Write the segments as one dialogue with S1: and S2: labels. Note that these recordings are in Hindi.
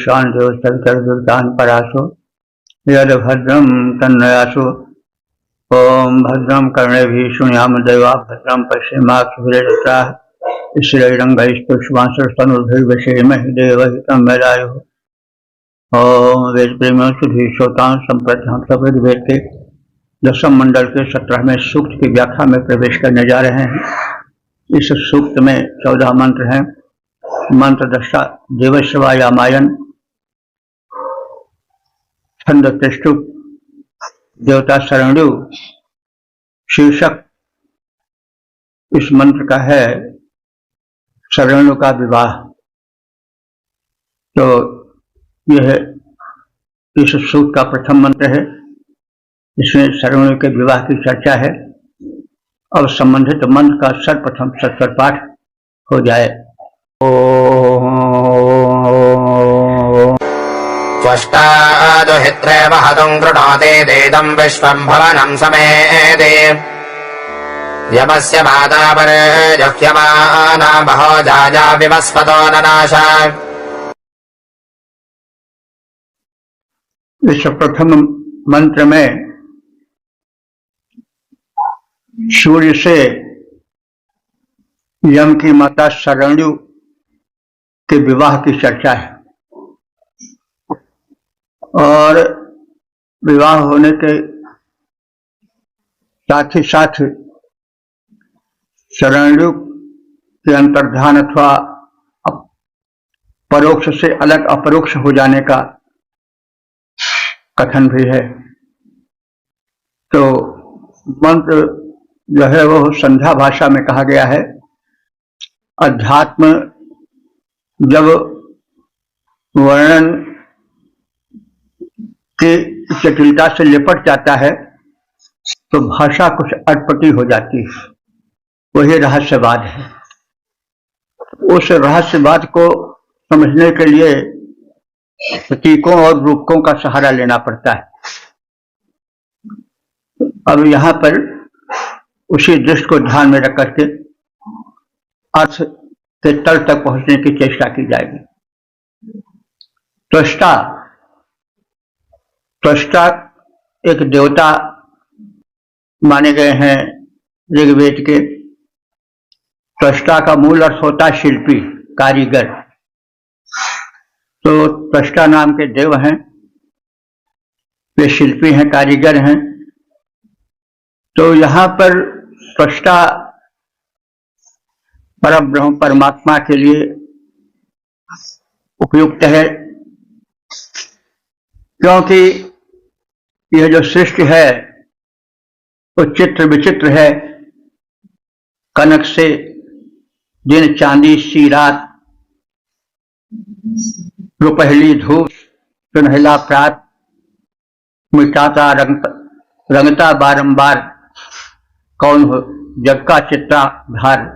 S1: ईशान देव सवितर्दुर्गान परासो यद भद्रम तन्नयासो। ओम भद्रम कर्णेभिः शृणुयाम देवा भद्रम पश्येमाक्षभिर्यजत्राः स्थिरैरङ्गैस्तुष्मांसस्तनूभिर्विषेमहि देवहितं वेदायुः। ओम वेद प्रेमियों सुधी श्रोताओं संप्रति हम सब वेद के दशम मंडल के 17वें सूक्त की व्याख्या में प्रवेश करने जा रहे हैं। इस सूक्त में 14 मंत्र हैं। मंत्र दशा देवस्वायामायन, छंद त्रिष्टुप, देवता शरणु। शीर्षक इस मंत्र का है शरणु का विवाह। तो यह इस सूक्त का प्रथम मंत्र है, इसमें शरणु के विवाह की चर्चा है। अब संबंधित मंत्र का सर्वप्रथम सत्वर पाठ हो जाए।
S2: त्वष्टादुहित्रे महतं कृणोति देदं विश्वं भवनं समेति यमस्य माता परजह्यमाना बहो जाजा विवस्वतो ननाशा।
S1: इस प्रथम मंत्र में सूर्य से यम की माता शरणु के विवाह की चर्चा है और विवाह होने के साथ ही साथ शरणु के अंतर्धान अथवा परोक्ष से अलग अपरोक्ष हो जाने का कथन भी है। तो मंत्र जो है वो संध्या भाषा में कहा गया है। अध्यात्म जब वर्णन की जटिलता से लिपट जाता है तो भाषा कुछ अटपटी हो जाती है, वही रहस्यवाद है। उस रहस्यवाद को समझने के लिए प्रतीकों और रूपकों का सहारा लेना पड़ता है। अब यहाँ पर उसी दृष्टि को ध्यान में रख करके अर्थ के तल तक पहुंचने की चेष्टा की जाएगी। त्वष्टा, त्वष्टा एक देवता माने गए हैं ऋग्वेद के। त्वष्टा का मूल अर्थ होता है शिल्पी, कारीगर। तो त्वष्टा नाम के देव हैं, वे शिल्पी हैं, कारीगर हैं। तो यहाँ पर त्वष्टा परब्रह्म परमात्मा के लिए उपयुक्त है, क्योंकि यह जो सृष्टि है वो चित्र विचित्र है। कनक से दिन, चांदी सी रात, रुपहली धूप, सुनहला प्रात, मिटाता रंगता बारंबार, कौन हो जग का चित्राधार।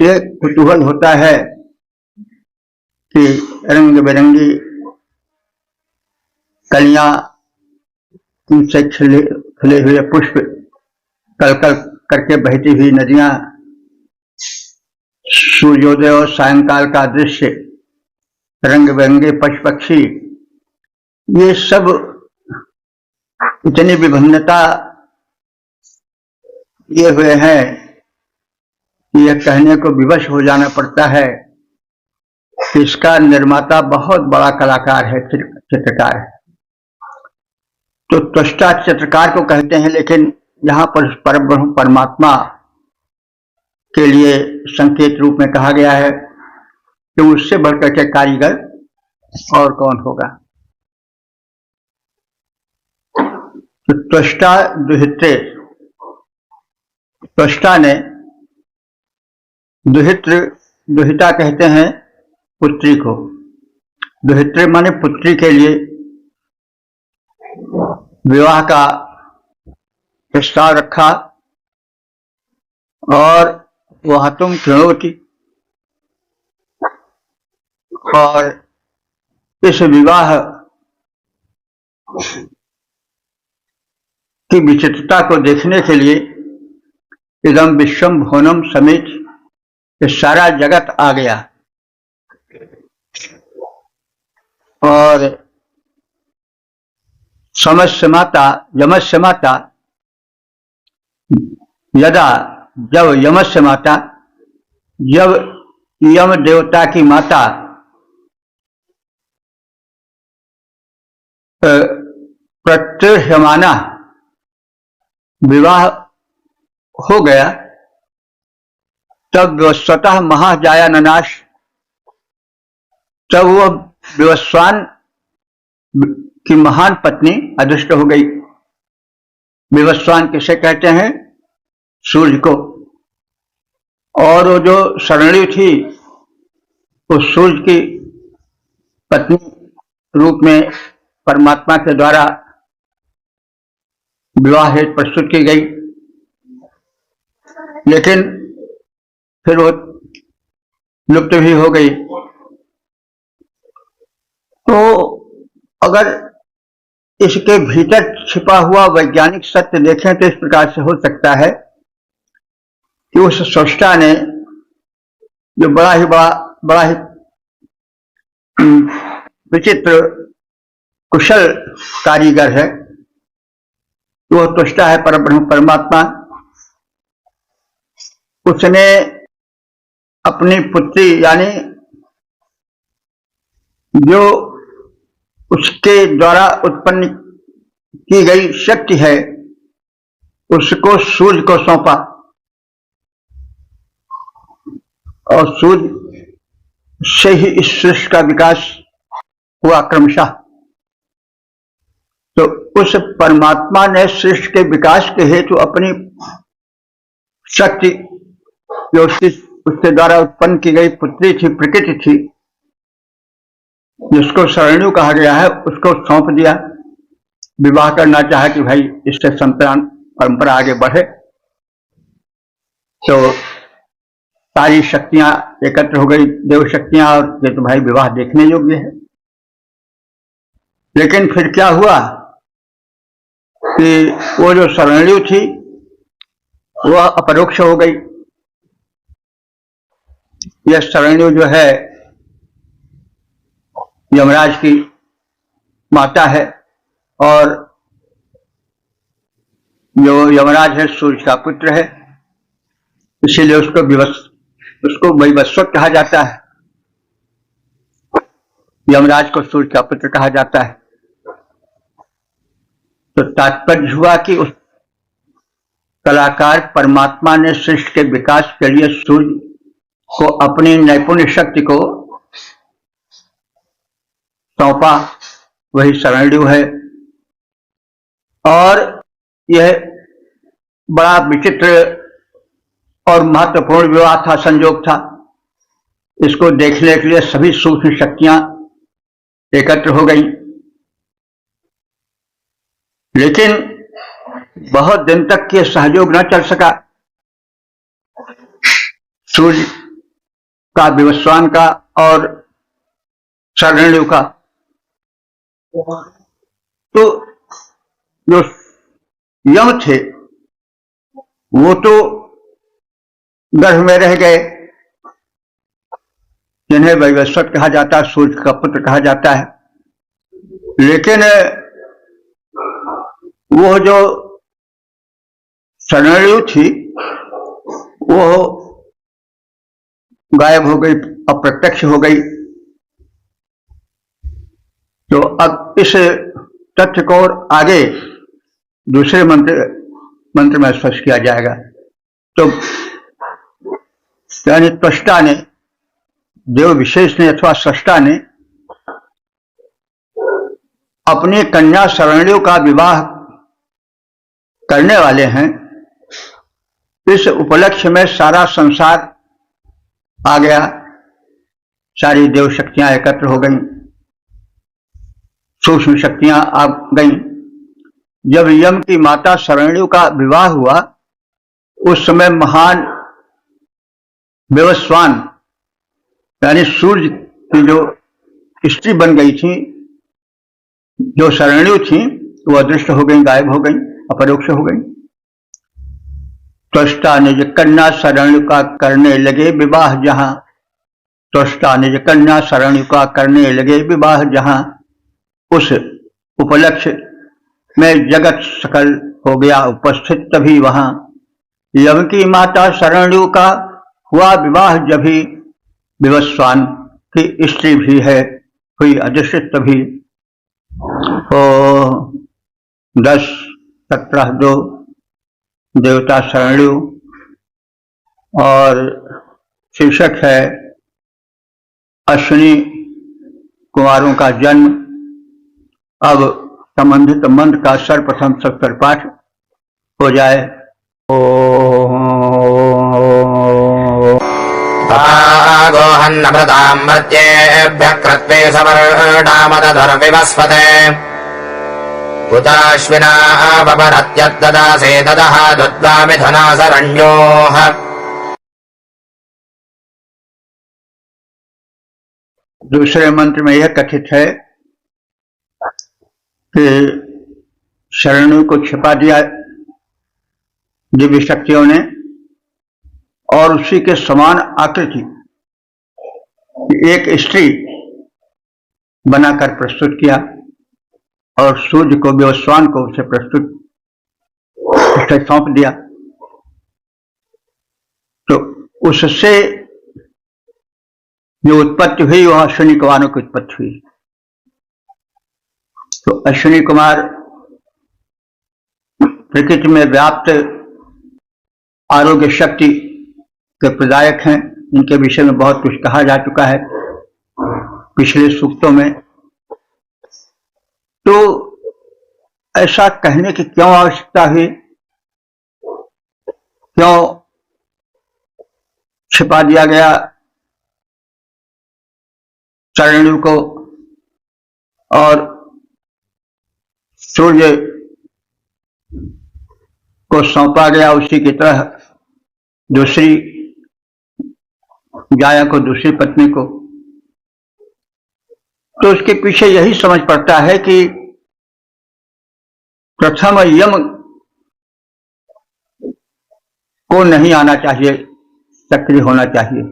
S1: ये कुतूहल होता है कि रंग बिरंगी कलियां, उनसे खिले हुए पुष्प, कलकल करके बहती हुई नदियां, सूर्योदय और सायंकाल का दृश्य, रंग बिरंगे पशु पक्षी, ये सब इतनी विभिन्नता ये हुए हैं कि यह कहने को विवश हो जाना पड़ता है कि इसका निर्माता बहुत बड़ा कलाकार है, चित्रकार है। तो त्वष्टा चित्रकार को कहते हैं, लेकिन यहाँ पर परब्रह्म परमात्मा के लिए संकेत रूप में कहा गया है कि उससे बढ़कर के कारीगर और कौन होगा। तो त्वष्टा दुहित्रे, त्वष्टा ने दुहित्र, दुहिता कहते हैं पुत्री को। दुहित्रे माने पुत्री के लिए विवाह का प्रस्ताव रखा और वह तुम कृणोति, और इस विवाह की विचित्रता को देखने के लिए इदम विश्वम भुवनम समेत ये सारा जगत आ गया। और यमस्य माता यदा, जब यमस्य माता, जब यम देवता की माता प्रत्यर्ह्यमाना विवाह हो गया, तब स्वतः महाजायाननाश, तब वह विवस्वान की महान पत्नी अदृष्ट हो गई। विवस्वान किसे कहते हैं? सूर्य को। और वो जो शरण्यु थी, उस सूर्य की पत्नी रूप में परमात्मा के द्वारा विवाह हेतु प्रस्तुत की गई, लेकिन फिर वो लुप्त भी हो गई। तो अगर इसके भीतर छिपा हुआ वैज्ञानिक सत्य देखें तो इस प्रकार से हो सकता है कि उस स्रष्टा ने, जो बड़ा ही विचित्र कुशल कारीगर है, वह त्वष्टा है परब्रह्म परमात्मा, उसने अपनी पुत्री यानी जो उसके द्वारा उत्पन्न की गई शक्ति है, उसको सूर्य को सौंपा, और सूर्य से ही इस सृष्टि का विकास हुआ क्रमशः। तो उस परमात्मा ने सृष्टि के विकास के हेतु अपनी शक्ति, जो उसके द्वारा उत्पन्न की गई पुत्री थी, प्रकृति थी, जिसको शरण्यु कहा गया है, उसको सौंप दिया। विवाह करना चाहा कि भाई इससे संतान परंपरा आगे बढ़े, तो सारी शक्तियां एकत्र हो गई, देव शक्तियां, और ये तो भाई विवाह देखने योग्य है। लेकिन फिर क्या हुआ कि वो जो शरण्यु थी वह अपरोक्ष हो गई। यह शरण्यु जो है यमराज की माता है, और जो यमराज है सूर्य का पुत्र है, इसीलिए उसको वैवस्वत कहा जाता है। यमराज को सूर्य का पुत्र कहा जाता है। तो तात्पर्य हुआ कि उस कलाकार परमात्मा ने सृष्टि के विकास के लिए सूर्य को अपनी नैपुण्य शक्ति को सौंपा, वही शरण्यु है। और यह बड़ा विचित्र और महत्वपूर्ण विवाह था, संयोग था। इसको देखने के लिए सभी सूक्ष्म शक्तियां एकत्र हो गई, लेकिन बहुत दिन तक ये सहयोग न चल सका। सूर्य का, विवस्वान का और शरण्यु का। तो जो यम थे वो तो गर्भ में रह गए, जिन्हें वैवस्वत कहा जाता है, सूर्य का पुत्र कहा जाता है। लेकिन वो जो शरण्यु थी वो गायब हो गई, अप्रत्यक्ष हो गई। तो अब इस तथ्य को और आगे दूसरे मंत्र में स्पष्ट किया जाएगा। तो यानी त्वष्टा ने, देव विशेष ने अथवा सृष्टा ने अपनी कन्या शरण्यु का विवाह करने वाले हैं। इस उपलक्ष्य में सारा संसार आ गया, सारी देव शक्तियां एकत्र हो गईं, सूक्ष्म शक्तियां आ गईं। जब यम की माता शरण्यु का विवाह हुआ, उस समय महान विवस्वान यानी सूर्य की जो स्त्री बन गई थी, जो शरण्यु थी, वो अदृष्ट हो गई, गायब हो गई, अपरोक्ष हो गई। त्वष्टा ने जो कन्या शरण्यु का करने लगे विवाह, जहां त्वष्टा निज कन्या शरणु का करने लगे विवाह, जहां उस उपलक्ष्य में जगत सकल हो गया उपस्थित, तभी वहां यम की माता शरणु का हुआ विवाह, जभी विवस्वान की स्त्री भी है हुई अदृश्य तभी। ओ 10-17 देवता शरणु और शीर्षक है अश्विनी कुमारों का जन्म। अब संबंधित मंत्र का सर्वप्रथम सत्तर पाठ हो जाए।
S2: गोहन्नभृताम् मर्त्येभ्यः कृत्वे सवर्णामदधुर्विवस्पते उताश्विना वपरत्यद्ददासे ददः दुद्वा मिथुना शरण्योः।
S1: दूसरे मंत्र में यह कथित है कि शरणु को छिपा दिया दिव्य शक्तियों ने और उसी के समान आकृति एक स्त्री बनाकर प्रस्तुत किया और सूर्य को विवस्वान को उसे उसे सौंप दिया। तो उससे जो उत्पत्ति हुई वह अश्विनी कुमारों की उत्पत्ति हुई। तो अश्विनी कुमार प्रकृति में व्याप्त आरोग्य शक्ति के प्रदायक हैं। इनके विषय में बहुत कुछ कहा जा चुका है पिछले सूक्तों में। तो ऐसा कहने की क्यों आवश्यकता हुई, क्यों छिपा दिया गया शरणु को और सूर्य को सौंपा गया उसी की तरह दूसरी गाया को, दूसरी पत्नी को। तो उसके पीछे यही समझ पड़ता है कि प्रथम यम को नहीं आना चाहिए, सक्रिय होना चाहिए।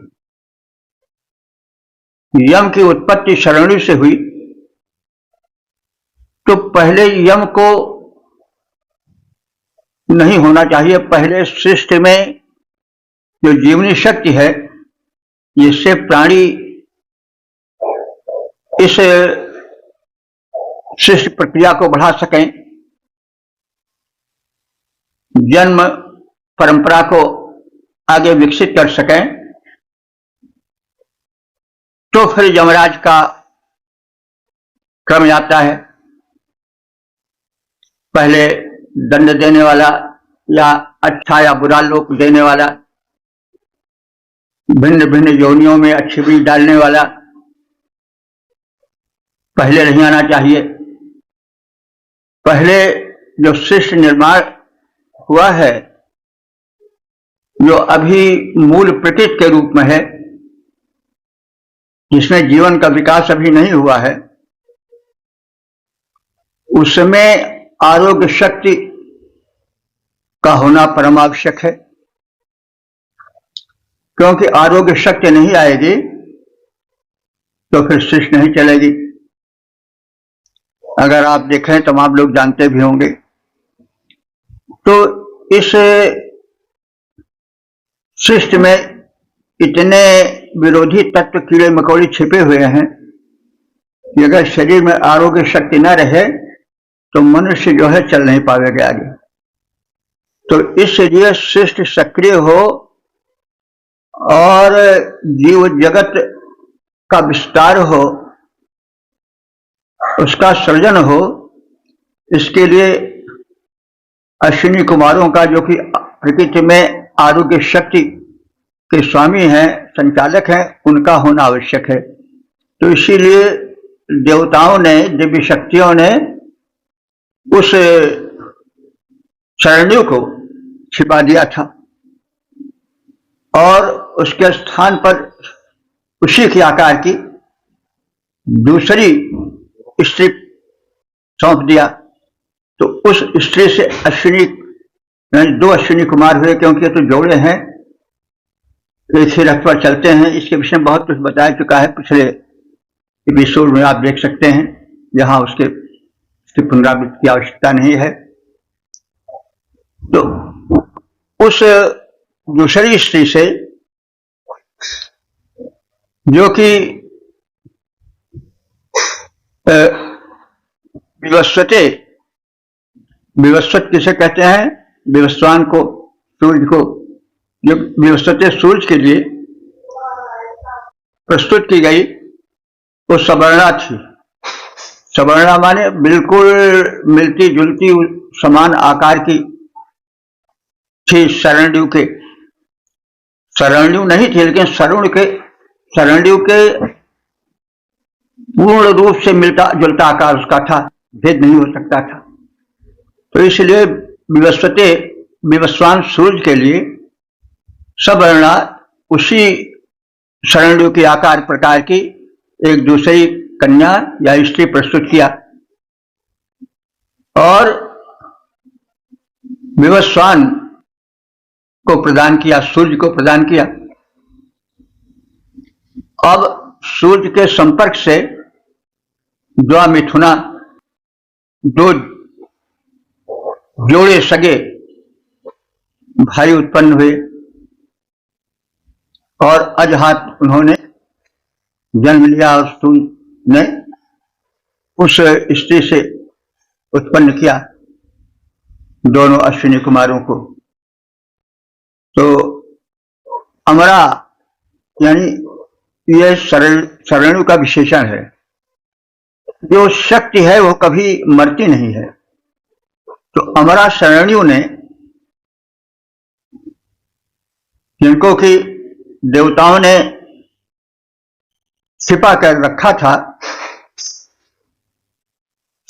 S1: यम की उत्पत्ति शरणु से हुई, तो पहले यम को नहीं होना चाहिए। पहले सृष्टि में जो जीवनी शक्ति है जिससे प्राणी इस सृष्टि प्रक्रिया को बढ़ा सकें, जन्म परंपरा को आगे विकसित कर सकें, तो फिर यमराज का क्रम आता है। पहले दंड देने वाला या अच्छा या बुरा लोक देने वाला, भिन्न भिन्न योनियों में अच्छी बुरी डालने वाला पहले नहीं आना चाहिए। पहले जो सृष्टि निर्माण हुआ है, जो अभी मूल प्रकृति के रूप में है, जिसमें जीवन का विकास अभी नहीं हुआ है, उसमें आरोग्य शक्ति का होना परम आवश्यक है। क्योंकि आरोग्य शक्ति नहीं आएगी तो फिर सृष्टि नहीं चलेगी। अगर आप देखें, तमाम लोग जानते भी होंगे, तो इस सृष्टि में इतने विरोधी तत्व कीड़े मकोड़े छिपे हुए हैं कि अगर शरीर में आरोग्य शक्ति न रहे तो मनुष्य जो है चल नहीं पाएगा आगे। तो इसलिए सृष्टि सक्रिय हो और जीव जगत का विस्तार हो, उसका सृजन हो, इसके लिए अश्विनी कुमारों का, जो कि प्रकृति में आरोग्य शक्ति के स्वामी हैं, संचालक हैं, उनका होना आवश्यक है। तो इसीलिए देवताओं ने, दिव्य शक्तियों ने उस शरणु को छिपा दिया था और उसके स्थान पर उसी के आकार की दूसरी स्त्री सौंप दिया। तो उस स्त्री से अश्विनी, दो अश्विनी कुमार हुए, क्योंकि तो जोड़े हैं। एक ही रथ पर चलते हैं। इसके विषय में बहुत कुछ बताया चुका है पिछले एपिसोड में, आप देख सकते हैं, जहां उसके पुनरावृत्ति की आवश्यकता नहीं है। तो उस दूसरी स्त्री से जो कि विवस्वते, विवस्वत किसे कहते हैं? विवस्वान को, सूर्य को। जो विवस्वते सूर्य के लिए प्रस्तुत की गई वो सवर्णा थी। सवर्णा माने बिल्कुल मिलती जुलती समान आकार की थी। शरण्यु के, शरण्यु नहीं थी लेकिन शरण्यु के पूर्ण रूप से मिलता जुलता आकार उसका था, भेद नहीं हो सकता था। तो इसलिए विवस्वते, विवस्वान सूर्य के लिए सवर्णा उसी शरण्यु के आकार प्रकार की एक दूसरी कन्या या स्त्री प्रस्तुत किया और विवस्वान को प्रदान किया, सूर्य को प्रदान किया। अब सूर्य के संपर्क से द्वा मिथुना, दो जोड़े सगे भाई उत्पन्न हुए और अजहात उन्होंने जन्म लिया और सूर्य ने उस स्त्री से उत्पन्न किया दोनों अश्विनी कुमारों को। तो अमरा यानी यह शरण्यु का विशेषण है। जो शक्ति है वो कभी मरती नहीं है। तो अमरा शरण्यु ने, जिनको कि देवताओं ने छिपा कर रखा था,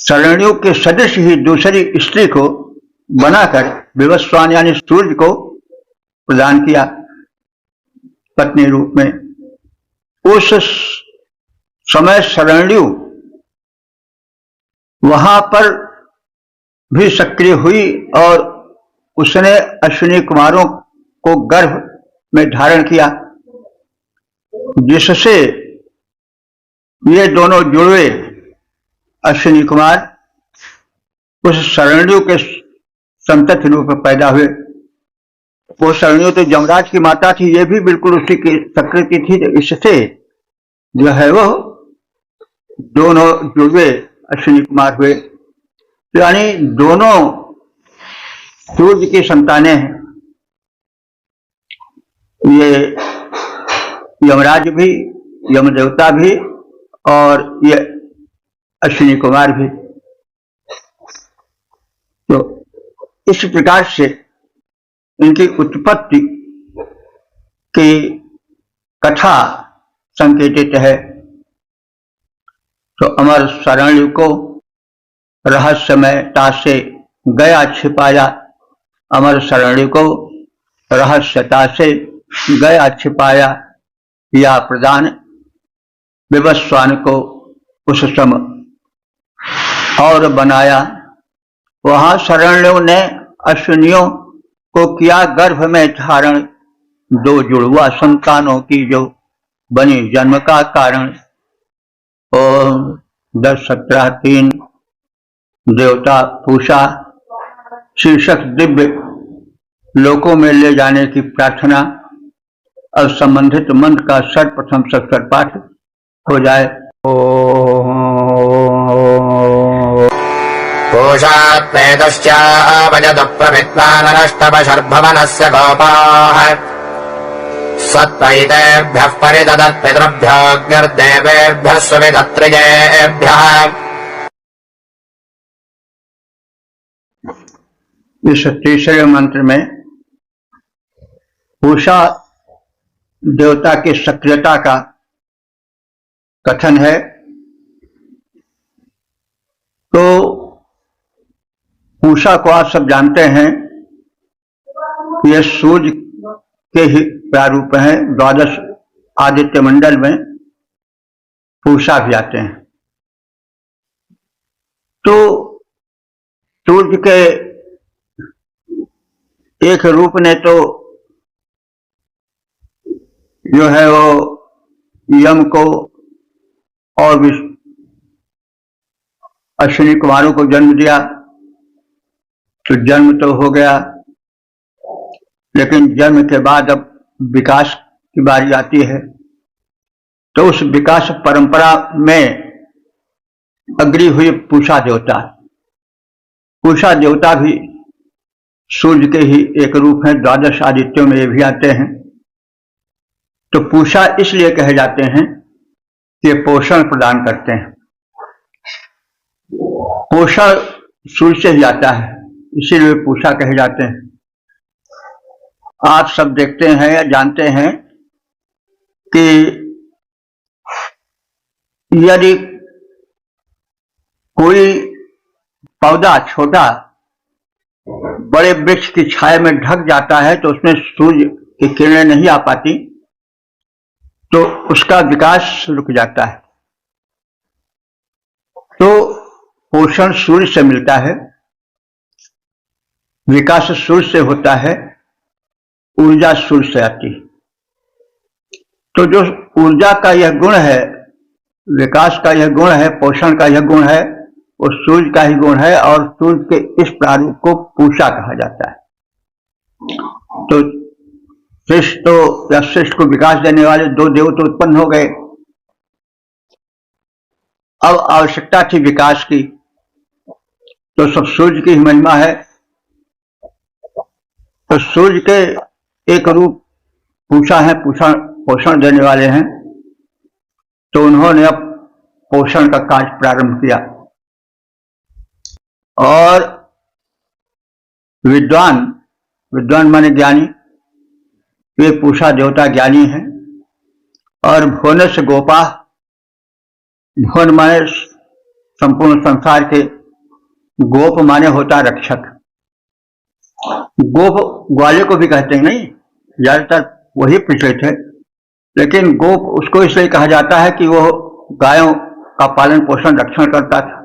S1: शरण्यु के सदृश ही दूसरी स्त्री को बनाकर विवस्वान यानी सूर्य को प्रदान किया पत्नी रूप में। उस समय शरण्यु वहां पर भी सक्रिय हुई और उसने अश्विनी कुमारों को गर्भ में धारण किया, जिससे ये दोनों जुड़वे अश्विनी कुमार उस शरण्यु के संतति रूप में पैदा हुए। वो शरण्यु तो जमराज की माता थी, ये भी बिल्कुल उसी की प्रकृति थी। इससे जो है वो दोनों जुड़वे अश्विनी कुमार हुए। यानी दोनों सूर्य की संतानें हैं। ये यमराज भी, यमदेवता भी और ये अश्विनी कुमार भी। तो इस प्रकार से इनकी उत्पत्ति की कथा संकेतित है। तो अमर शरण्यु को रहस्यमयता से गया छिपाया, अमर शरण्यु को रहस्यता से गया छिपाया या प्रदान विवस्वान को उस समय और बनाया। वहां शरण्यु ने अश्विनियों को किया गर्भ में धारण, दो जुड़वा संतानों की जो बनी जन्म का कारण। ओम 10, 17, 3 देवता पूषा शीर्षक दिव्य लोकों में ले जाने की प्रार्थना। अब संबंधित मंत्र का सर्वप्रथम सत्तर पाठ हो जाए।
S2: पूषात्मेतश्चावजतु प्रवित्वाननष्टपशर्भवनस्य गोपाः सत्त्वैतेभ्यः परिददत् पितृभ्योऽग्निर्देवेभ्यः सुविधत्रिजेभ्यः।
S1: इस तीसरे मंत्र में पूषा देवता की सक्रियता का कथन है। तो पूषा को आप सब जानते हैं, यह सूर्य के ही प्रारूप हैं। 12 आदित्य मंडल में पूषा भी आते हैं। तो सूर्य के एक रूप ने तो जो है वो यम को और भी अश्विनी कुमारों को जन्म दिया, तो जन्म तो हो गया, लेकिन जन्म के बाद अब विकास की बारी आती है। तो उस विकास परंपरा में अग्री हुई पूषा देवता। पूषा देवता भी सूर्य के ही एक रूप हैं, द्वादश आदित्यों में ये भी आते हैं। तो पूषा इसलिए कहे जाते हैं कि पोषण प्रदान करते हैं। पोषण सूर्य से ही आता है, इसीलिए पूषा कहे जाते हैं। आप सब देखते हैं या जानते हैं कि यदि कोई पौधा छोटा बड़े वृक्ष की छाया में ढक जाता है तो उसमें सूर्य की किरणें नहीं आ पाती, तो उसका विकास रुक जाता है। तो पोषण सूर्य से मिलता है, विकास सूर्य से होता है, ऊर्जा सूर्य से आती है। तो जो ऊर्जा का यह गुण है, विकास का यह गुण है, पोषण का यह गुण है, वो सूर्य का ही गुण है, और सूर्य के इस प्रारूप को पूषा कहा जाता है। तो श्रेष्ठ को विकास देने वाले दो देव तो उत्पन्न हो गए। अब आवश्यकता थी विकास की, तो सब सूर्य की ही महिमा है। तो सूर्य के एक रूप पूषा है, पोषण देने वाले हैं। तो उन्होंने अब पोषण का कार्य प्रारंभ किया, और विद्वान माने ज्ञानी, वे पूषा देवता ज्ञानी हैं। और भुवनस्य गोपा, भुवन माने संपूर्ण संसार के, गोप माने होता रक्षक। गोप ग्वाले को भी कहते हैं, नहीं ज्यादातर वही प्रचलित है, लेकिन गोप उसको इसलिए कहा जाता है कि वो गायों का पालन पोषण रक्षण करता था।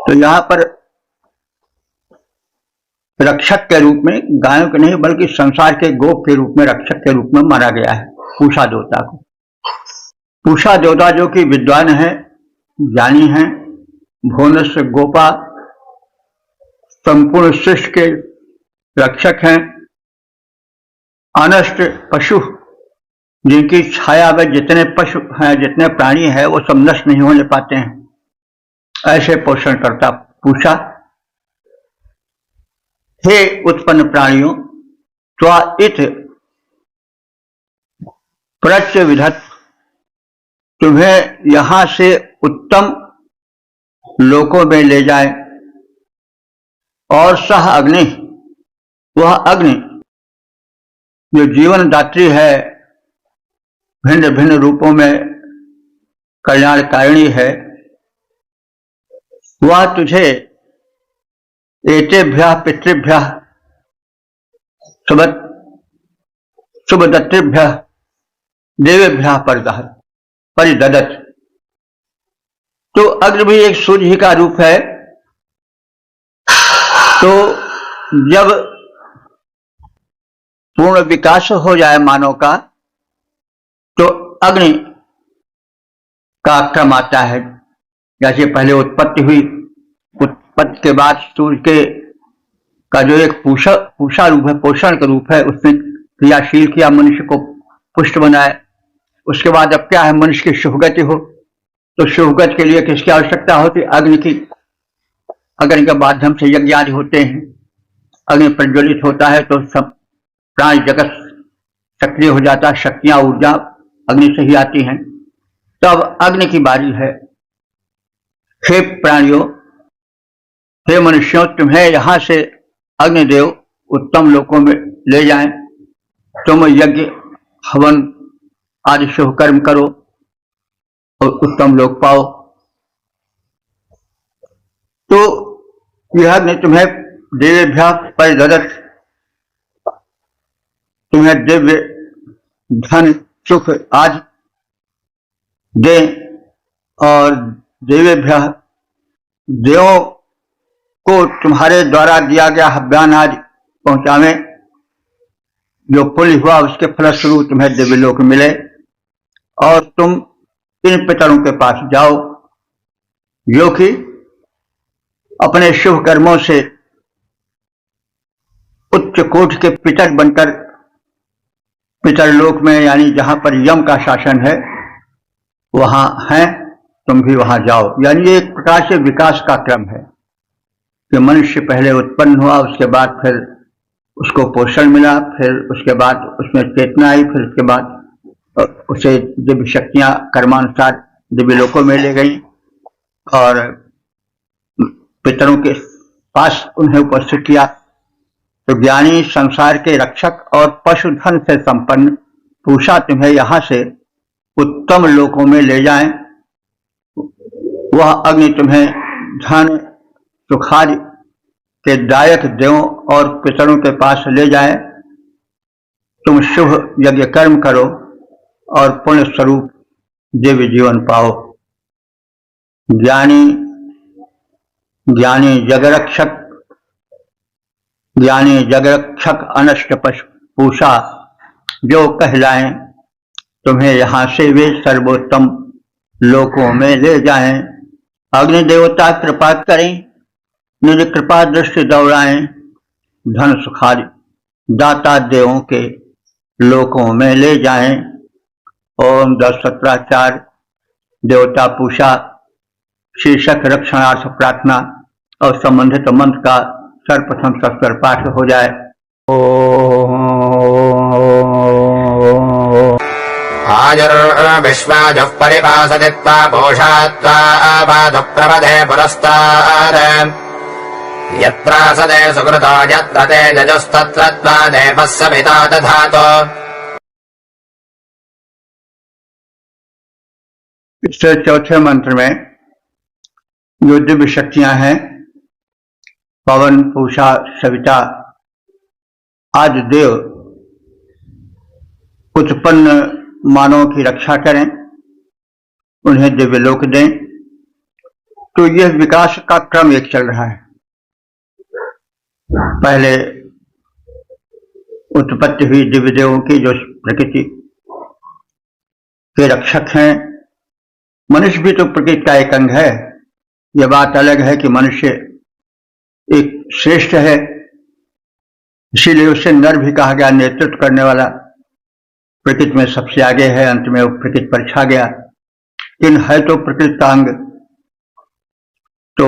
S1: तो यहाँ पर रक्षक के रूप में गायों के नहीं बल्कि संसार के गोप के रूप में, रक्षक के रूप में माना गया है पूषा देवता को। पूषा देवता जो कि विद्वान है, ज्ञानी हैं, भुवनस्य गोपा, संपूर्ण सृष्टि के रक्षक हैं, अनष्ट पशु, जिनकी छाया में जितने पशु हैं, जितने प्राणी हैं, वो सब नष्ट नहीं होने पाते हैं, ऐसे पोषण करता पूषा। हे उत्पन्न प्राणियों, त्वा इत प्रत्य विधत, तुम्हें यहां से उत्तम लोकों में ले जाए। और सह अग्नि, वह अग्नि जो जीवन दात्री है, भिन्न भिन्न रूपों में कल्याणकारिणी है, वह तुझे एतेभ्यः पितृभ्यः शुभदत्तृभ्यः देवेभ्यः परिददत। तो अग्नि भी एक सूर्य ही का रूप है। तो जब पूर्ण विकास हो जाए मानव का, तो अग्नि का क्रम आता है। जैसे पहले उत्पत्ति हुई, उत्पत्ति के बाद सूर्य का जो एक पूषा रूप है, पोषण का रूप है, उसने क्रियाशील किया, मनुष्य को पुष्ट बनाया। उसके बाद अब क्या है, मनुष्य की शुभगति हो, तो शुभगति के लिए किसकी आवश्यकता होती? अग्नि की। अग्नि के माध्यम से यज्ञ आदि होते हैं, अग्नि प्रज्वलित होता है तो सब प्राण जगत सक्रिय हो जाता है, शक्तियां ऊर्जा अग्नि से ही आती हैं। तो अब अग्नि की बारी है। हे प्राणियों, हे मनुष्यों, तुम्हें यहां से अग्निदेव उत्तम लोकों में ले जाएं, तुम यज्ञ हवन आदि शुभ कर्म करो और उत्तम लोक पाओ। तो यह अग्नि तुम्हें देवेभ्यः परिददत, तुम्हें दिव्य धन सुख आदि दे, और देवेभ्यः देवों को तुम्हारे द्वारा दिया गया हव्यान आदि पहुंचावे। जो पुण्य हुआ उसके फलस्वरूप तुम्हें दिव्यलोक मिले और तुम इन पितरों के पास जाओ जो कि अपने शुभ कर्मों से उच्च कोटि के पितर बनकर पितरलोक में यानी जहां पर यम का शासन है वहां हैं, तुम भी वहां जाओ। यानी ये एक प्रकार से विकास का क्रम है कि मनुष्य पहले उत्पन्न हुआ, उसके बाद फिर उसको पोषण मिला, फिर उसके बाद उसमें चेतना आई, फिर उसके बाद उसे दिव्य शक्तियां कर्मानुसार दिव्य लोकों में ले गई और पितरों के पास उन्हें उपस्थित किया। तो ज्ञानी संसार के रक्षक और पशुधन से संपन्न पूषा तुम्हें यहां से उत्तम लोकों में ले जाएं। वह अग्नि तुम्हें धन सुखादि के दायक देवों और पितरों के पास ले जाए। तुम शुभ यज्ञ कर्म करो और पुण्य स्वरूप दिव्य जीवन पाओ। ज्ञानी जगरक्षक अनष्ट पशु पूषा जो कहलाएं, तुम्हें यहां से वे सर्वोत्तम लोकों में ले जाएं। अग्नि देवता कृपा करें, निज कृपा दृष्टि दौड़ाएं, धन सुखादि दाता देवों के लोकों में ले जाएं। ओम 10-17 देवता पूषा शीर्षक रक्षणार्थ प्रार्थना और संबंधित मंत्र का सर्वप्रथम सस्वर पाठ हो जाए।
S2: आयुर्विश्वाजुः परिपासति त्वा पोषात्वा पादप्रपदे पुरस्तात् यत्रासदे सुकृतो यत्र ते जजुस्तत्र त्वा देवः सविता दधातु।
S1: इससे चौथे मंत्र में जो दिव्य शक्तियां हैं पवन पूषा सविता आदि देव उत्पन्न मानवों की रक्षा करें, उन्हें दिव्य लोक दें। तो यह विकास का क्रम एक चल रहा है। पहले उत्पत्ति हुई दिव्य देवों की जो प्रकृति के रक्षक हैं। मनुष्य भी तो प्रकृति का एक अंग है। यह बात अलग है कि मनुष्य एक श्रेष्ठ है, इसीलिए उसे नर भी कहा गया, नेतृत्व करने वाला, प्रकृति में सबसे आगे है, अंत में वो प्रकृति पर छा गया। लेकिन है तो प्रकृति का अंग। तो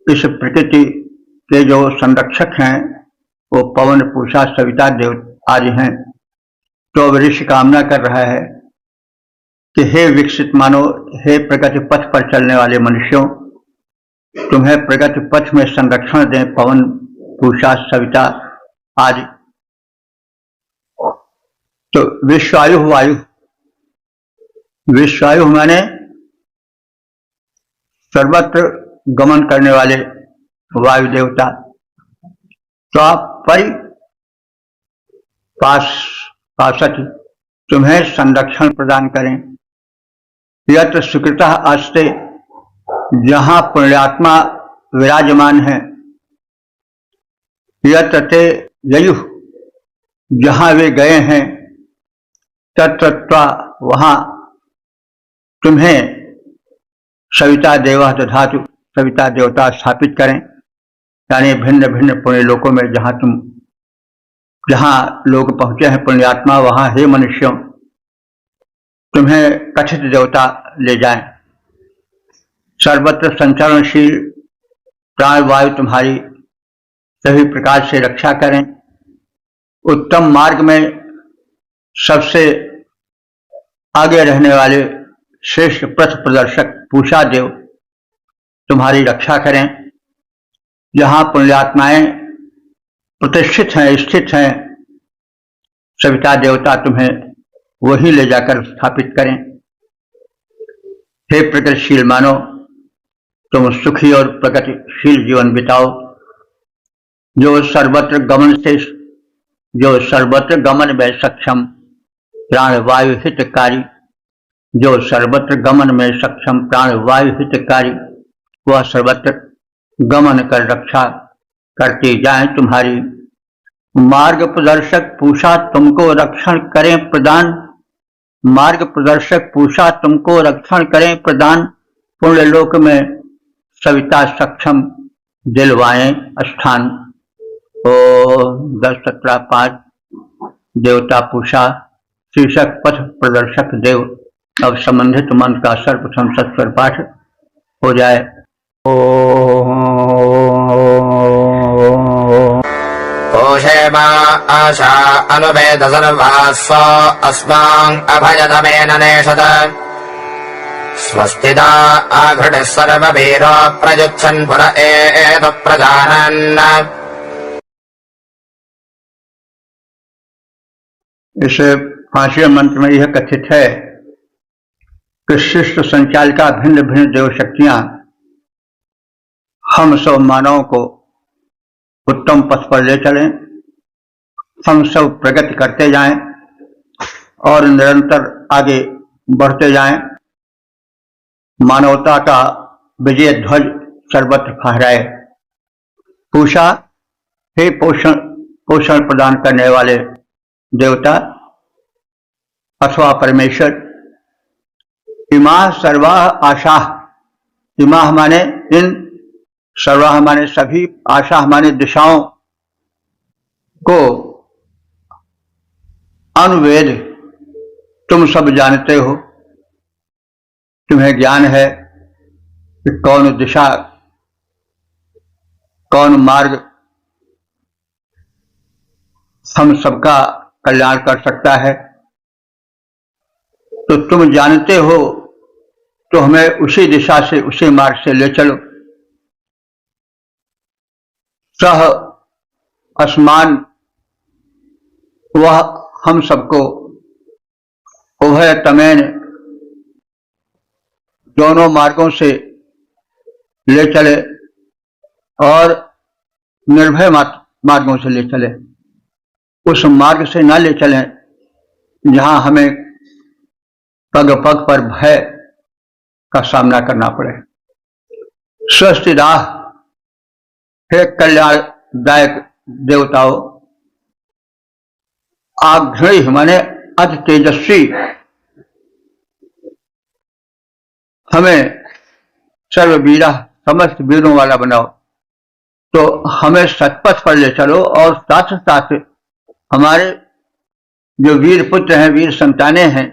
S1: इस प्रकृति के जो संरक्षक हैं वो पवन पूषा सविता देव आदि हैं। तो अब ऋषि कामना कर रहा है कि हे विकसित मानो, हे प्रगति पथ पर चलने वाले मनुष्यों, तुम्हें प्रगति पथ में संरक्षण दें पवन पूषा सविता आदि। तो विश्वायु माने सर्वत्र गमन करने वाले वायु देवता। तो आप पासत तुम्हें संरक्षण प्रदान करें। यत्र सुकृतः आस्ते, जहां पुण्यात्मा विराजमान है, यत्र ते ययुः, जहां वे गए हैं, तत्र वहां तुम्हें सविता देवः दधातु, सविता देवता स्थापित करें। यानी भिन्न भिन्न पुण्य लोकों में जहां लोग पहुंचे हैं पुण्यात्मा, वहां हे मनुष्यों तुम्हें कथित देवता ले जाएं। सर्वत्र संचरणशील प्राणवायु तुम्हारी सभी प्रकार से रक्षा करें। उत्तम मार्ग में सबसे आगे रहने वाले श्रेष्ठ पथ प्रदर्शक पूषा देव तुम्हारी रक्षा करें। जहां पुण्यात्माएं प्रतिष्ठित हैं, स्थित हैं, सविता देवता तुम्हें वही ले जाकर स्थापित करें। हे प्रगतिशील मानो, तुम सुखी और प्रगतिशील जीवन बिताओ। जो सर्वत्र गमन में सक्षम प्राणवायु हितकारी, जो सर्वत्र गमन में सक्षम प्राणवायु हितकारी, वह सर्वत्र गमन कर रक्षा करती जाए तुम्हारी। मार्ग प्रदर्शक पूछा तुमको रक्षण करें प्रदान, मार्ग प्रदर्शक पूछा तुमको रक्षण करें प्रदान, पुण्य लोक में सविता सक्षम दिलवाएं स्थान। ओ 10-17-5 देवता पूछा शीर्षक पथ प्रदर्शक देव। अब संबंधित मंत्र का सर्वप्रथम सत्वर पाठ हो जाए।
S2: ओषेमा आशा अनुवेद सर्वास्व अस्मां अभयदमेन नेषद स्वस्तिदा आघृतिः सर्ववीरो प्रयुच्छन् पुर एतु प्रजानन्।
S1: इस 5वें मंत्र में यह कथित है कि शिष्ट संचालिका भिन्न भिन्न देव शक्तियां हम सब मानवों को उत्तम पथ पर ले चलें, हम सब प्रगति करते जाएं और निरंतर आगे बढ़ते जाएं, मानवता का विजय ध्वज सर्वत्र फहराए। पूछा हे पोषण प्रदान करने वाले देवता अथवा परमेश्वर, इमा सर्वा आशा, इमा माने इन, सर्वा माने सभी, आशा माने दिशाओं को अनुवेद तुम सब जानते हो, तुम्हें ज्ञान है कि कौन दिशा कौन मार्ग हम सबका कल्याण कर सकता है, तो तुम जानते हो तो हमें उसी दिशा से उसी मार्ग से ले चलो। सह आसमान वह हम सबको उभय तमेन दोनों मार्गों से ले चले और निर्भय मार्गों से ले चले। उस मार्ग से न ले चलें जहां हमें पग पग पर भय का सामना करना पड़े। स्वस्थ राह, हे कल्याणदायक देवताओं, आग्रही माने अति तेजस्वी, हमें सर्ववीरा समस्त वीरों वाला बनाओ, तो हमें सतपथ पर ले चलो और साथ साथ हमारे जो वीर पुत्र हैं, वीर संतानें हैं,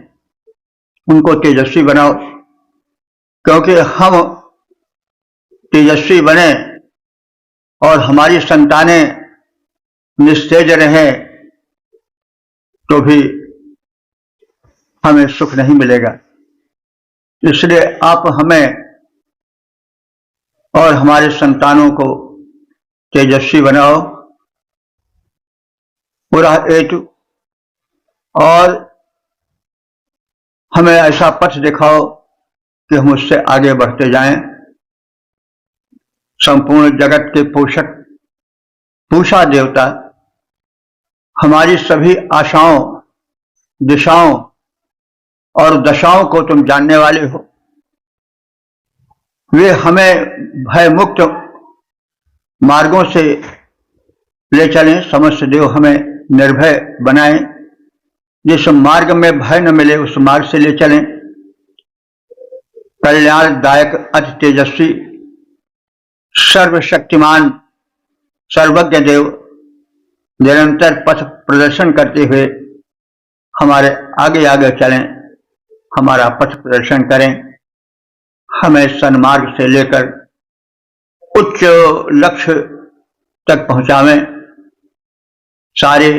S1: उनको तेजस्वी बनाओ, क्योंकि हम तेजस्वी बने और हमारी संतानें निस्तेज रहें तो भी हमें सुख नहीं मिलेगा। इसलिए आप हमें और हमारे संतानों को तेजस्वी बनाओ पूरा हेतु, और हमें ऐसा पथ दिखाओ कि हम उससे आगे बढ़ते जाएं। संपूर्ण जगत के पोषक पूषा देवता, हमारी सभी आशाओं, दिशाओं और दशाओं को तुम जानने वाले हो। वे हमें भय मुक्त मार्गों से ले चलें, समस्त देव हमें निर्भय बनाएं, जिस मार्ग में भय न मिले उस मार्ग से ले चलें। कल्याणदायक अति तेजस्वी सर्वशक्तिमान सर्वज्ञ देव निरंतर पथ प्रदर्शन करते हुए हमारे आगे आगे चलें, हमारा पथ प्रदर्शन करें, हमें सन्मार्ग से लेकर उच्च लक्ष्य तक पहुंचावें। सारे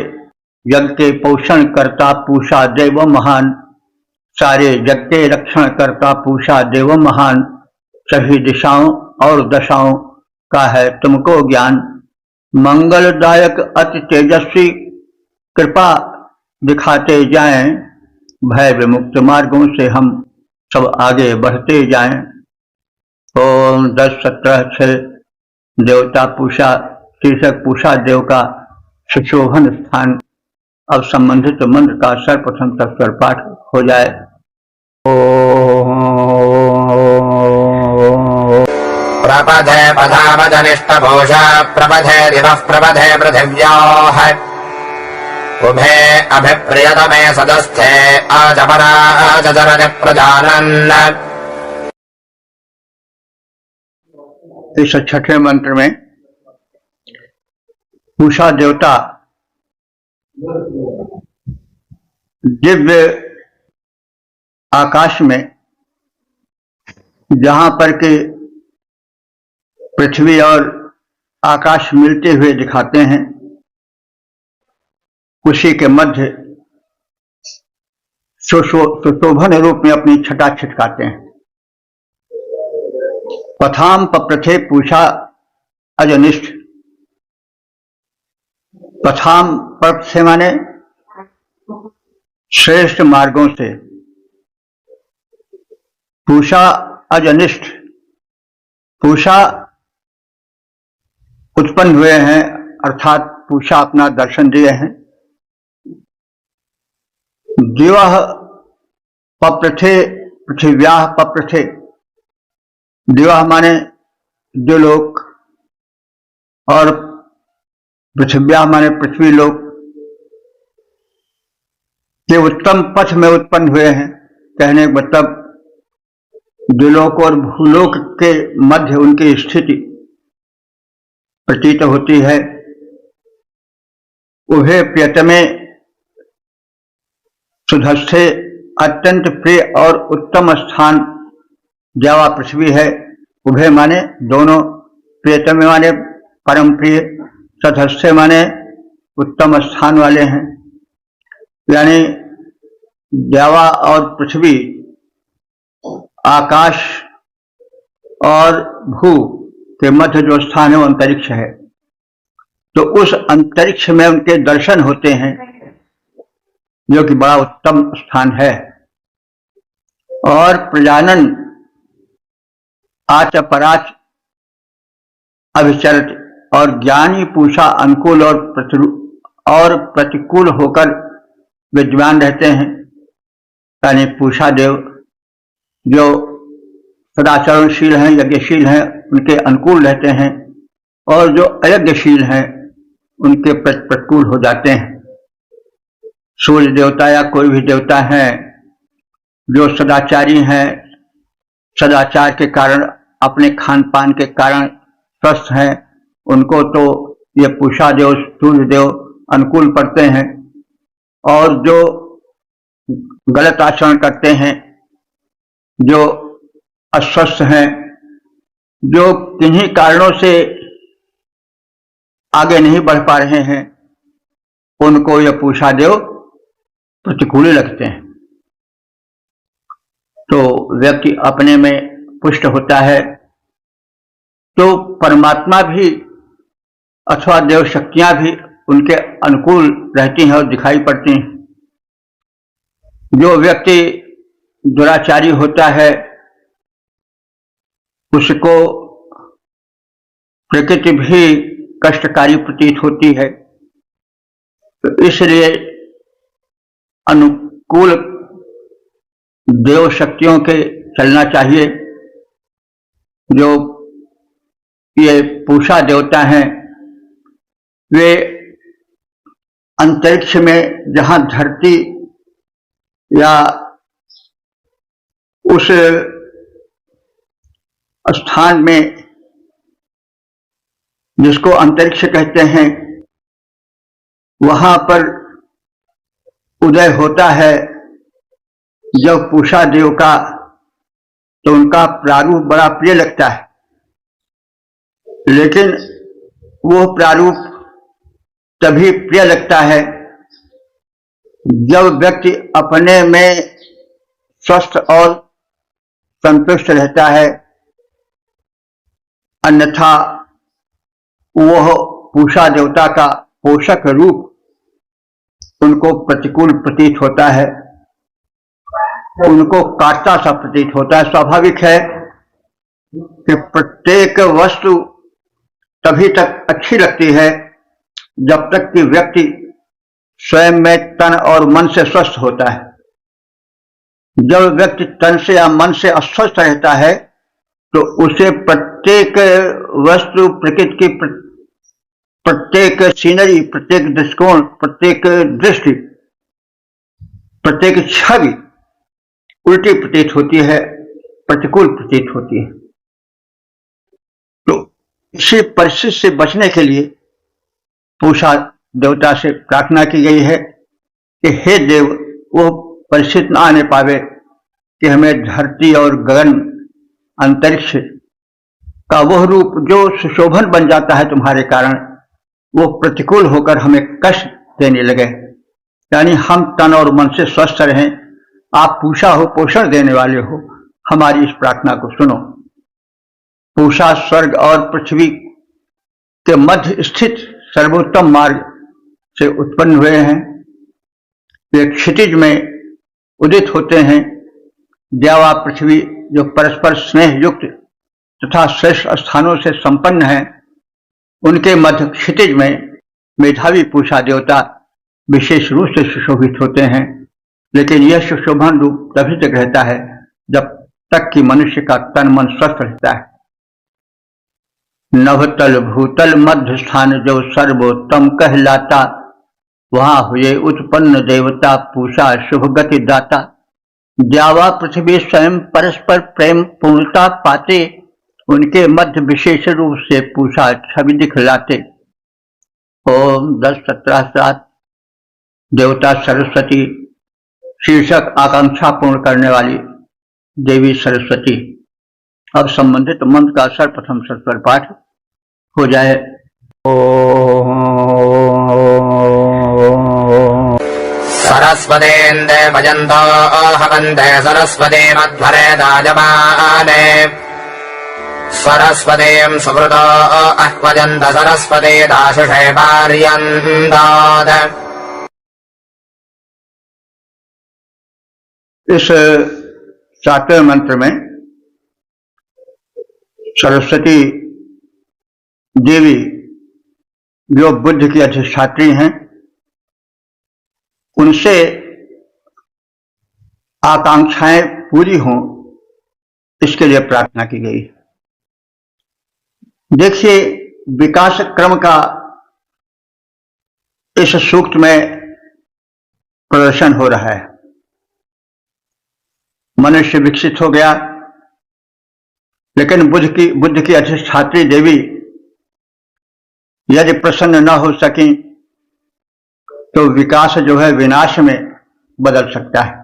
S1: जग के पोषण करता पूषा देव महान, सारे जग के रक्षण करता पूषा देव महान, सभी दिशाओं और दशाओं का है तुमको ज्ञान। मंगलदायक अति तेजस्वी कृपा दिखाते जाएं, भय विमुक्त मार्गों से हम सब आगे बढ़ते जाएं। ओम 10-17-6 देवता पूषा शीर्षक पूषा देव का सुशोभन स्थान। अब संबंधित मंत्र का सर्वप्रथम तत्पर पाठ हो जाए।
S2: प्रपदे पदावजनिष्ठ भूषा प्रपदे दिवः प्रपदे पृथिव्याः उभे अभिप्रियतमे सदस्थे आजपराजरज प्रजानन्।
S1: इस छठे मंत्र में पूषा देवता दिव्य आकाश में जहां पर के पृथ्वी और आकाश मिलते हुए दिखाते हैं, उसी के मध्य सुशोभन रूप में अपनी छटा छिटकाते हैं। पथाम पप्रथे पूषा अजनिष्ठ। पथाम पर्प से माने श्रेष्ठ मार्गों से, पूषा अजनिष्ठ, पूषा उत्पन्न हुए हैं, अर्थात पूषा अपना दर्शन दिए हैं। दिवः पप्रथे पृथिव्याः पप्रथे। दिवः माने द्युलोक और पृथिव्याः माने पृथ्वी लोक के उत्तम पथ में उत्पन्न हुए हैं। कहने का मतलब द्युलोक और भूलोक के मध्य उनकी स्थिति प्रतीत होती है। उभे प्रियतमे सुधस्थे, अत्यंत प्रिय और उत्तम स्थान जावा पृथ्वी है। उभे माने दोनों, प्रियतमे माने परम प्रिय, सधस्थे माने उत्तम स्थान वाले हैं। यानी जावा और पृथ्वी, आकाश और भू के मध्य जो स्थान है वो अंतरिक्ष है। तो उस अंतरिक्ष में उनके दर्शन होते हैं, जो कि बड़ा उत्तम स्थान है। और प्रजानन आच पराच अभिचरित, और ज्ञानी पूषा अनुकूल और प्रतिकूल होकर विद्वान रहते हैं। यानी पूषा देव जो सदाचरणशील हैं, यज्ञशील हैं, उनके अनुकूल रहते हैं, और जो अयज्ञशील हैं उनके प्रतिकूल हो जाते हैं। सूर्य देवता या कोई भी देवता है जो सदाचारी हैं, सदाचार के कारण, अपने खान पान के कारण स्वस्थ हैं, उनको तो ये पूषा देव, सूर्य देव अनुकूल पड़ते हैं। और जो गलत आचरण करते हैं, जो अस्वस्थ हैं, जो किन्हीं कारणों से आगे नहीं बढ़ पा रहे हैं, उनको ये पूषा देव प्रतिकूल लगते हैं। तो व्यक्ति अपने में पुष्ट होता है तो परमात्मा भी अथवा देव शक्तियां भी उनके अनुकूल रहती हैं और दिखाई पड़ती हैं। जो व्यक्ति दुराचारी होता है उसको प्रकृति भी कष्टकारी प्रतीत होती है। तो इसलिए अनुकूल देव शक्तियों के चलना चाहिए। जो ये पूषा देवता हैं वे अंतरिक्ष में जहां धरती या उस स्थान में जिसको अंतरिक्ष कहते हैं, वहां पर उदय होता है जब पूषा देव का, तो उनका प्रारूप बड़ा प्रिय लगता है। लेकिन वो प्रारूप तभी प्रिय लगता है जब व्यक्ति अपने में स्वस्थ और संतुष्ट रहता है, अन्यथा वह पूषा देवता का पोषक रूप उनको प्रतिकूल प्रतीत होता है, उनको काटता सा प्रतीत होता है। स्वाभाविक है कि प्रत्येक वस्तु तभी तक अच्छी लगती है जब तक कि व्यक्ति स्वयं में तन और मन से स्वस्थ होता है। जब व्यक्ति तन से या मन से अस्वस्थ रहता है तो उसे प्रत्येक वस्तु प्रकृति की प्रत्येक सीनरी, प्रत्येक दृष्टिकोण, प्रत्येक दृष्टि, प्रत्येक छवि उल्टी प्रतीत होती है, प्रतिकूल प्रतीत होती है। तो इसी परिस्थिति से बचने के लिए पूषा देवता से प्रार्थना की गई है कि हे देव, वो परिस्थिति न आने पावे कि हमें धरती और गगन अंतरिक्ष का वह रूप जो सुशोभन बन जाता है तुम्हारे कारण, वो प्रतिकूल होकर हमें कष्ट देने लगे। यानी हम तन और मन से स्वस्थ रहें। आप पूषा हो, पोषण देने वाले हो, हमारी इस प्रार्थना को सुनो। पूषा स्वर्ग और पृथ्वी के मध्य स्थित सर्वोत्तम मार्ग से उत्पन्न हुए हैं। वे क्षितिज में उदित होते हैं। देवा पृथ्वी जो परस्पर स्नेह युक्त तथा श्रेष्ठ स्थानों से संपन्न है, उनके मध्य क्षितिज में मेधावी पूषा देवता विशेष रूप से सुशोभित होते हैं। लेकिन यह सुशोभन रूप तभी तक रहता है जब तक कि मनुष्य का तन मन स्वस्थ रहता है। नभतल भूतल मध्य स्थान जो सर्वोत्तम कहलाता, वहां हुए उत्पन्न देवता पूषा शुभ गति दाता। द्यावा पृथ्वी स्वयं परस्पर प्रेम पूर्णता पाते, उनके मध्य विशेष रूप से पूषा छवि दिखलाते। ओम 10-17 देवता सरस्वती शीर्षक आकांक्षा पूर्ण करने वाली देवी सरस्वती। अब संबंधित मंत्र का सर्वप्रथम सत्वर पाठ हो जाए।
S2: सरस्वतीन्दे भजन्तो हवन्ते सरस्वती मध्वरे दाजमाने सरस्वतीं सुहृतो आह्वयन्त सरस्वती दाशुषे पार्यन्तात्।
S1: इस 7वें मंत्र में सरस्वती देवी जो बुद्ध की अधिष्ठात्री हैं, उनसे आकांक्षाएं पूरी हों, इसके लिए प्रार्थना की गई। देखिए, विकास क्रम का इस सूक्त में प्रदर्शन हो रहा है। मनुष्य विकसित हो गया, लेकिन बुद्ध की अधिष्ठात्री देवी यदि प्रसन्न न हो सकी तो विकास जो है विनाश में बदल सकता है।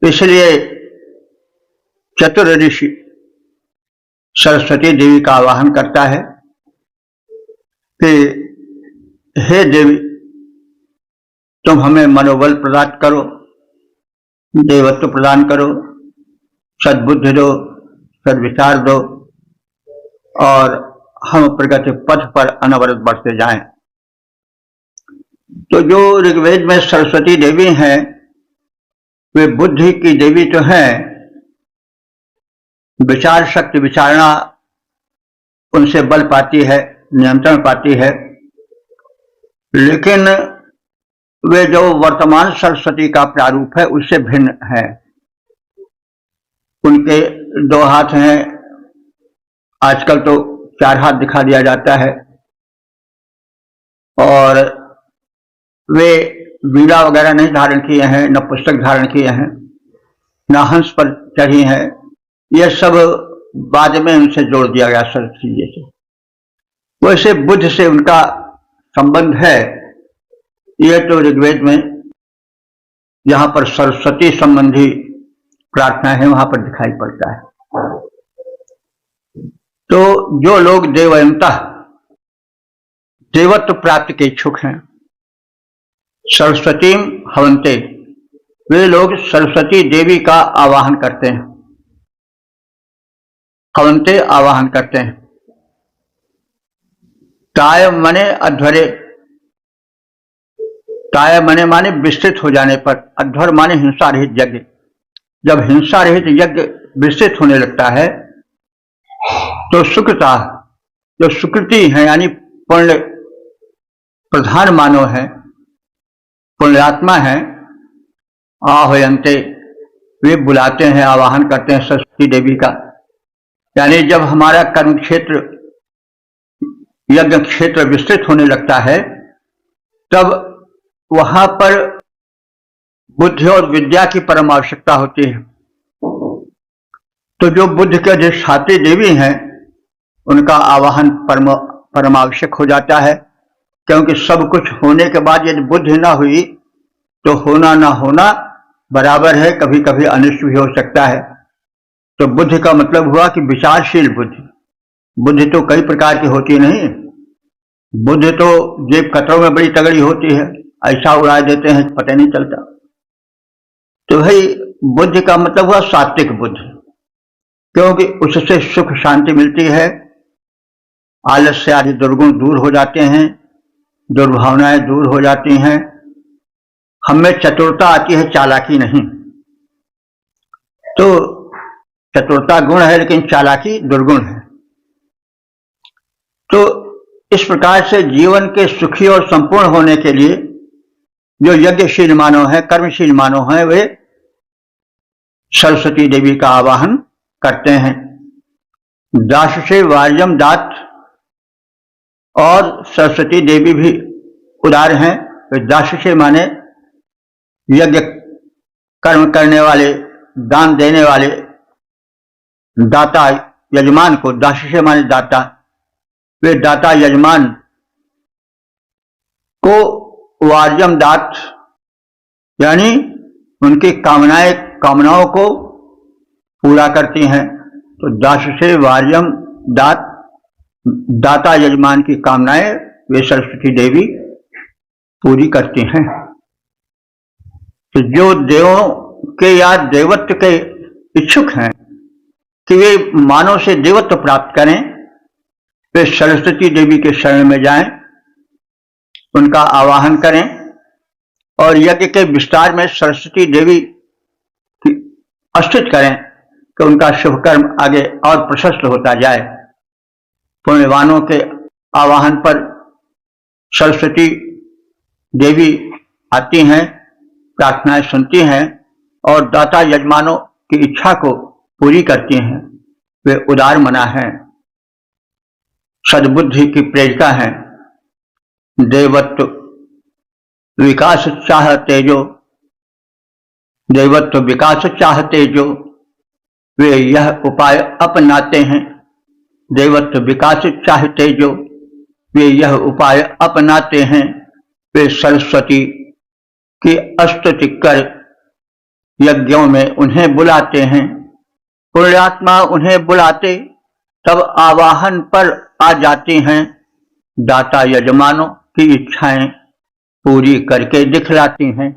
S1: इसलिए चतुर ऋषि सरस्वती देवी का आवाहन करता है कि हे देवी, तुम हमें मनोबल प्रदान करो, देवत्व प्रदान करो, सद्बुद्धि दो, सद्विचार दो, और हम प्रगति पथ पर अनवरत बढ़ते जाएं। तो जो ऋग्वेद में सरस्वती देवी हैं, वे बुद्धि की देवी तो हैं, विचार शक्ति, विचारणा उनसे बल पाती है, नियंत्रण पाती है। लेकिन वे जो वर्तमान सरस्वती का प्रारूप है उससे भिन्न है। उनके 2 हाथ हैं, आजकल तो 4 हाथ दिखा दिया जाता है, और वे वीणा वगैरह नहीं धारण किए हैं, न पुस्तक धारण किए हैं, न हंस पर चढ़ी हैं। यह सब बाद में उनसे जोड़ दिया गया सरस्वती जी से। वैसे बुद्ध से उनका संबंध है, यह तो ऋग्वेद में जहां पर सरस्वती संबंधी प्रार्थना है वहां पर दिखाई पड़ता है। तो जो लोग देवयंतः देवत्व प्राप्ति के इच्छुक हैं, सरस्वती हवन्ते, वे लोग सरस्वती देवी का आवाहन करते हैं। हवन्ते आवाहन करते हैं। ताय मने अध्वरे, ताय मने माने विस्तृत हो जाने पर, अध्वर माने हिंसा रहित यज्ञ। जब हिंसा रहित यज्ञ विस्तृत होने लगता है तो सुकृता, जो सुकृति है यानी पुण्य प्रधान मानव है, पुण्यात्मा है, आह्वयन्ते, वे बुलाते हैं, आवाहन करते हैं सरस्वती देवी का। यानी जब हमारा कर्म क्षेत्र यज्ञ क्षेत्र विस्तृत होने लगता है, तब वहां पर बुद्धि और विद्या की परम आवश्यकता होती है। तो जो बुद्धि के अधिष्ठात्री देवी हैं, उनका आवाहन परम आवश्यक हो जाता है, क्योंकि सब कुछ होने के बाद यदि बुद्धि ना हुई तो होना ना होना बराबर है, कभी कभी अनिष्ट भी हो सकता है। तो बुद्धि का मतलब हुआ कि विचारशील बुद्धि। बुद्धि तो कई प्रकार की होती नहीं, बुद्धि तो जेब कतरों में बड़ी तगड़ी होती है, ऐसा उड़ा देते हैं पता नहीं चलता। तो भाई बुद्धि का मतलब हुआ सात्विक बुद्धि, क्योंकि उससे सुख शांति मिलती है, आलस्य आदि दुर्गुण दूर हो जाते हैं, दुर्भावनाएं दूर हो जाती हैं, हमें चतुरता आती है, चालाकी नहीं। तो चतुरता गुण है लेकिन चालाकी दुर्गुण है। तो इस प्रकार से जीवन के सुखी और संपूर्ण होने के लिए जो यज्ञशील मानव है, कर्मशील मानव है, वे सरस्वती देवी का आवाहन करते हैं। दास से वार्यम दात, और सरस्वती देवी भी उदार हैं। दास से माने यज्ञ कर्म करने वाले, दान देने वाले दाता यजमान को, दास से माने दाता, वे दाता यजमान को वार्यम दात यानी उनकी कामनाओं को पूरा करती हैं। तो दास से वार्यम दात, दाता यजमान की कामनाएं वे सरस्वती देवी पूरी करती हैं। तो जो देवों के या देवत्व के इच्छुक हैं कि वे मानव से देवत्व प्राप्त करें, वे सरस्वती देवी के शरण में जाएं, उनका आवाहन करें और यज्ञ के विस्तार में सरस्वती देवी की अस्थित करें कि उनका शुभ कर्म आगे और प्रशस्त होता जाए। पुण्यवानों के आवाहन पर सरस्वती देवी आती हैं, प्रार्थनाएं सुनती हैं और दाता यजमानों की इच्छा को पूरी करती हैं। वे उदार मना हैं, सद्बुद्धि की प्रेरिका हैं, देवत्व विकास चाहते जो, देवत्व विकास चाहते जो, वे यह उपाय अपनाते हैं। देवत्व विकास चाहते जो, वे यह उपाय अपनाते हैं। वे सरस्वती की स्तुति कर यज्ञों में उन्हें बुलाते हैं। पुण्यात्मा उन्हें बुलाते तब आवाहन पर आ जाती हैं। दाता यजमानों की इच्छाएं पूरी करके दिखलाती हैं।